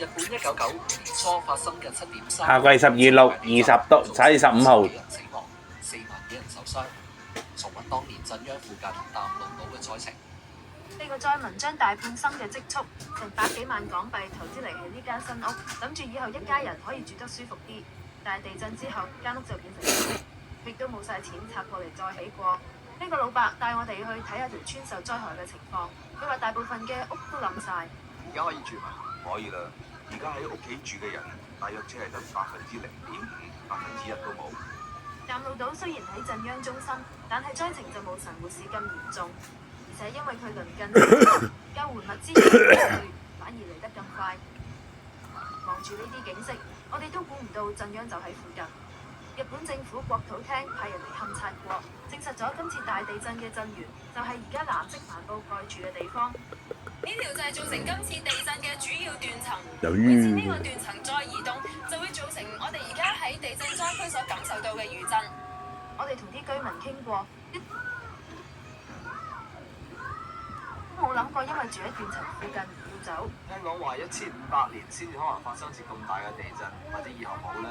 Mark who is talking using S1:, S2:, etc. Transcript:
S1: 日本1995年初發生嘅7.3，
S2: 下季12、6、20到7月15號。
S1: 人死亡，4萬幾人受傷。重溫當年震央附近淡路島嘅災情。
S3: 呢個災民將大半生嘅積蓄，成100幾萬港幣投資嚟起呢間新屋，諗住以後一家人可以住得舒服啲。但係地震之後，間屋就變成廢墟，亦都冇晒錢拆過嚟再起過。呢個老伯帶我哋去睇下條村受災害嘅情況，佢話大部分嘅屋都冧晒。
S4: 而家可以住嘛？可以啦。而家喺屋企住嘅人，大約只係得0.5%、1%都冇。
S3: 淡路島雖然喺震央中心，但係災情就冇神戶市咁嚴重，而且因為佢鄰近救援物資反而嚟得咁快。望住呢啲景色，我哋都估唔到震央就喺附近。日本政府國土廳派人嚟勘察過，證實咗今次大地震嘅震源就係而家藍色帆布蓋住嘅地方。呢條就係造成今次地震嘅主要斷層。每次呢個斷層再移動，就會造成我哋而家喺地震災區所感受到嘅餘震。我哋同啲居民傾過，都冇諗過因為住喺斷層附近而要走。
S5: 聽講話1500年先至可能發生次咁大嘅地震，或者以後冇咧。